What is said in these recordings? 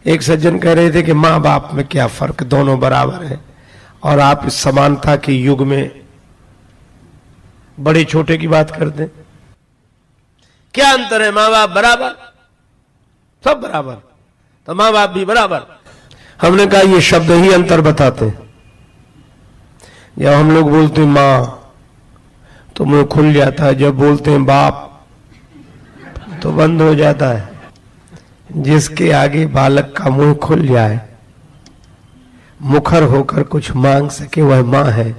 एक सज्जन कह रहे थे कि माँ बाप में क्या फर्क, दोनों बराबर है, और आप इस समानता के युग में बड़े छोटे की बात करते हैं। क्या अंतर है? माँ बाप बराबर, सब बराबर, तो माँ बाप भी बराबर। हमने कहा ये शब्द ही अंतर बताते हैं। जब हम लोग बोलते हैं माँ तो मुंह खुल जाता है, जब बोलते हैं बाप तो बंद हो जाता है। जिसके आगे बालक का मुंह खुल जाए, मुखर होकर कुछ मांग सके, वह माँ है,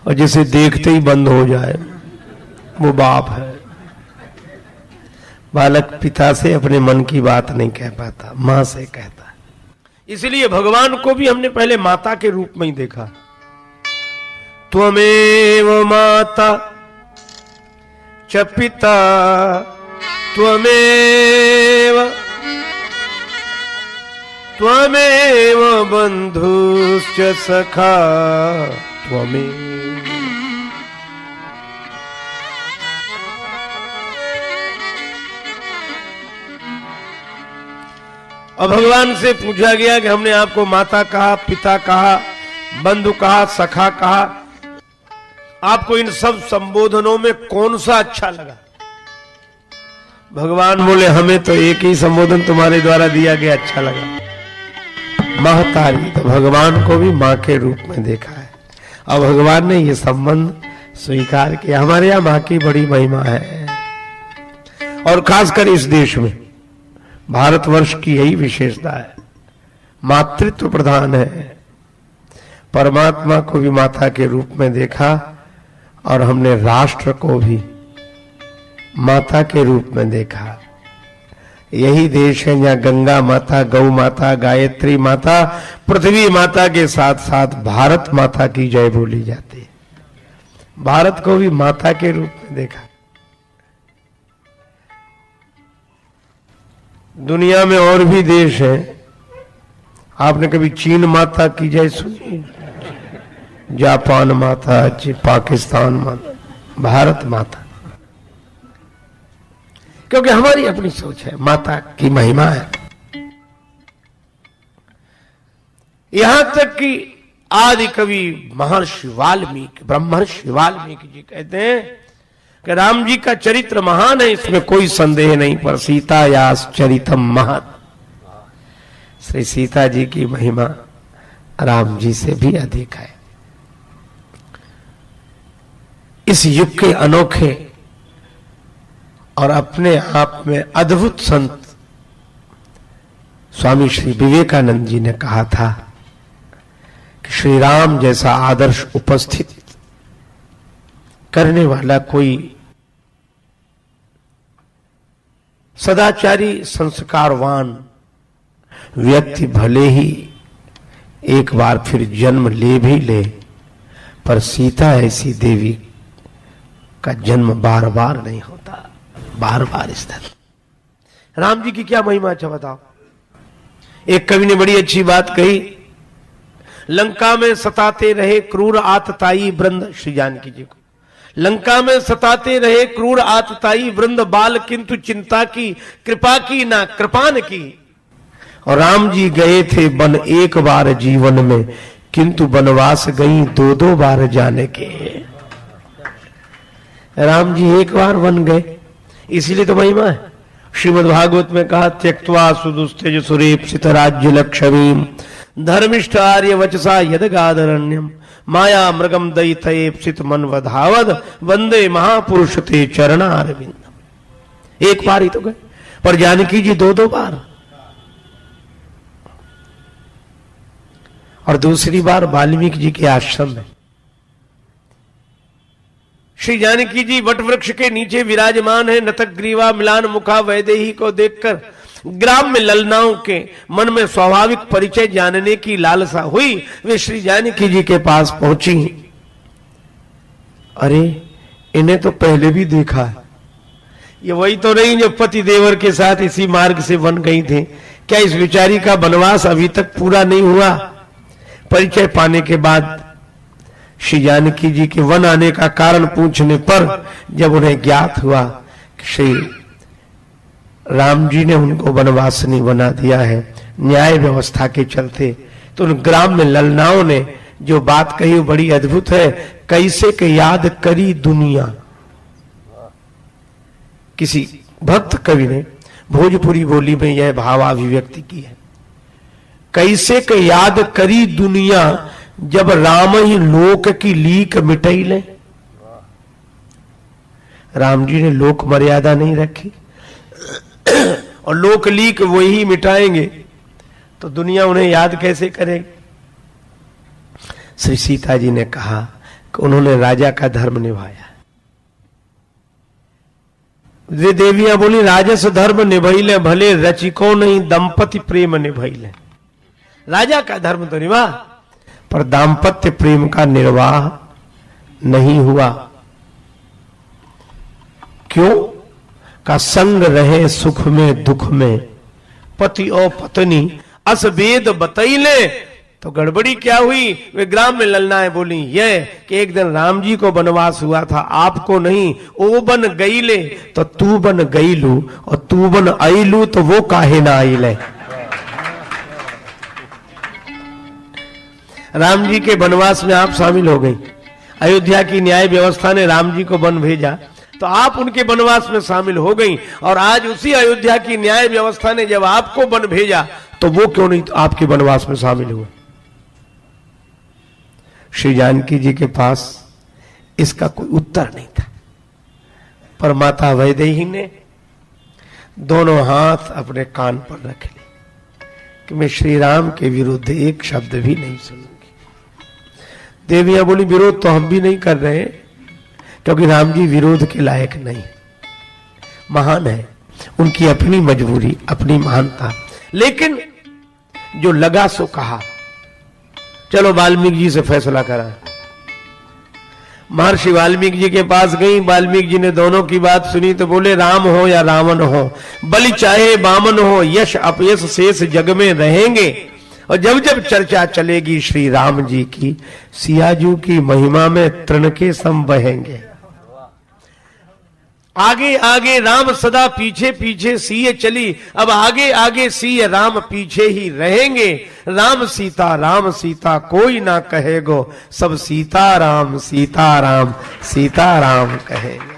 और जिसे देखते ही बंद हो जाए वो बाप है। बालक पिता से अपने मन की बात नहीं कह पाता, मां से कहता है। इसलिए भगवान को भी हमने पहले माता के रूप में ही देखा। त्वमेव माता च पिता त्वमेव बंधुश्च सखा त्वमेव। अब भगवान से पूछा गया कि हमने आपको माता कहा, पिता कहा, बंधु कहा, सखा कहा, आपको इन सब संबोधनों में कौन सा अच्छा लगा? भगवान बोले हमें तो एक ही संबोधन तुम्हारे द्वारा दिया गया अच्छा लगा, महतारी। तो भगवान को भी मां के रूप में देखा है, और भगवान ने ये संबंध स्वीकार किया। हमारे यहां मां की बड़ी महिमा है, और खासकर इस देश में भारतवर्ष की यही विशेषता है, मातृत्व प्रधान है। परमात्मा को भी माता के रूप में देखा, और हमने राष्ट्र को भी माता के रूप में देखा। यही देश है जहां गंगा माता, गौ माता, गायत्री माता, पृथ्वी माता के साथ साथ भारत माता की जय बोली जाती है। भारत को भी माता के रूप में देखा। दुनिया में और भी देश हैं, आपने कभी चीन माता की जय सुनी? जापान माता, पाकिस्तान माता, भारत माता। क्योंकि हमारी अपनी सोच है, माता की महिमा है। यहां तक कि आदि कवि महर्षि वाल्मीकि, ब्रह्मर्षि वाल्मीकि जी कहते हैं कि राम जी का चरित्र महान है, इसमें कोई संदेह नहीं, पर सीता यास चरितम महत्। श्री सीता जी की महिमा राम जी से भी अधिक है। इस युग के अनोखे और अपने आप में अद्भुत संत स्वामी श्री विवेकानंद जी ने कहा था कि श्री राम जैसा आदर्श उपस्थित करने वाला कोई सदाचारी संस्कारवान व्यक्ति भले ही एक बार फिर जन्म ले भी ले, पर सीता ऐसी देवी का जन्म बार बार नहीं होता, बार बार इस तरह। राम जी की क्या महिमा, अच्छा बताओ। एक कवि ने बड़ी अच्छी बात कही, लंका में सताते रहे क्रूर आतताई वृंद, श्री जानकी जी को लंका में सताते रहे क्रूर आतताई वृंद, बाल किंतु चिंता की कृपा की ना कृपान की। और राम जी गए थे वन एक बार जीवन में, किंतु वनवास गई दो दो बार जाने के। राम जी एक बार वन गए, इसीलिए तो महिमा है। श्रीमद् भागवत में कहा, त्यक्त्वा सुदुस्तेज सुरेप्सित राज्य लक्ष्मीम धर्मिष्ठ आर्य वचसा यदगादरण्यम माया मृगम दयितयेप्सित मनवधावद वंदे महापुरुष ते चरणारविंद। एक बार ही तो गए, पर जानकी जी दो दो बार, और दूसरी बार वाल्मीकि जी के आश्रम में। श्री जानकी जी वट वृक्ष के नीचे विराजमान है, नतग्रीवा मिलान मुखा वैदेही को देखकर ग्राम में ललनाओं के मन में स्वाभाविक परिचय जानने की लालसा हुई। वे श्री जानकी जी के पास पहुंची। अरे इन्हें तो पहले भी देखा है, ये वही तो नहीं जो पति देवर के साथ इसी मार्ग से वन गई थे? क्या इस विचारी का वनवास अभी तक पूरा नहीं हुआ? परिचय पाने के बाद श्री जानकी जी के वन आने का कारण पूछने पर जब उन्हें ज्ञात हुआ कि श्री राम जी ने उनको वनवासिनी बना दिया है, न्याय व्यवस्था के चलते। तो उन ग्राम में ललनाओं ने जो बात कही वो बड़ी अद्भुत है। कैसे के याद करी दुनिया, किसी भक्त कवि ने भोजपुरी बोली में यह भावाभिव्यक्ति की है। कैसे के याद करी दुनिया, जब राम ही लोक की लीक मिटई ले। राम जी ने लोक मर्यादा नहीं रखी और लोक लीक वही मिटाएंगे तो दुनिया उन्हें याद कैसे करेगी। श्री सीता जी ने कहा कि उन्होंने राजा का धर्म निभाया। वे देवियां बोली राजस धर्म निभैले, भले रचिको नहीं दंपति प्रेम निभैले। राजा का धर्म तो निभा पर दाम्पत्य प्रेम का निर्वाह नहीं हुआ। क्यों? का संग रहे सुख में दुख में, पति और पत्नी अस वेद बतैले। तो गड़बड़ी क्या हुई? वे ग्राम में ललनाएं बोली ये कि एक दिन राम जी को वनवास हुआ था, आपको नहीं। ओ बन गईले तो तू बन गईलू, और तू बन आईलू तो वो काहे ना आईले। राम जी के वनवास में आप शामिल हो गई। अयोध्या की न्याय व्यवस्था ने राम जी को वन भेजा तो आप उनके वनवास में शामिल हो गई। और आज उसी अयोध्या की न्याय व्यवस्था ने जब आपको वन भेजा तो वो क्यों नहीं तो आपके वनवास में शामिल हुए। श्री जानकी जी के पास इसका कोई उत्तर नहीं था, पर माता वैदेही ने दोनों हाथ अपने कान पर रख लिए कि मैं श्री राम के विरुद्ध एक शब्द भी नहीं सुनूंगी। देवियां बोली विरोध तो हम भी नहीं कर रहे, क्योंकि राम जी विरोध के लायक नहीं, महान है, उनकी अपनी मजबूरी, अपनी महानता। लेकिन जो लगा सो कहा। चलो वाल्मीकि जी से फैसला करा। महर्षि वाल्मीकि जी के पास गई। वाल्मीकि जी ने दोनों की बात सुनी तो बोले राम हो या रावण हो, बलि चाहे बामन हो, यश अपयश शेष जग में रहेंगे। और जब जब चर्चा चलेगी श्री राम जी की, सियाजू की महिमा में तृण के सम बहेंगे। आगे आगे राम सदा पीछे पीछे सीए चली, अब आगे आगे सीए राम पीछे ही रहेंगे। राम सीता कोई ना कहेगो, सब सीता राम सीता राम कहेंगे।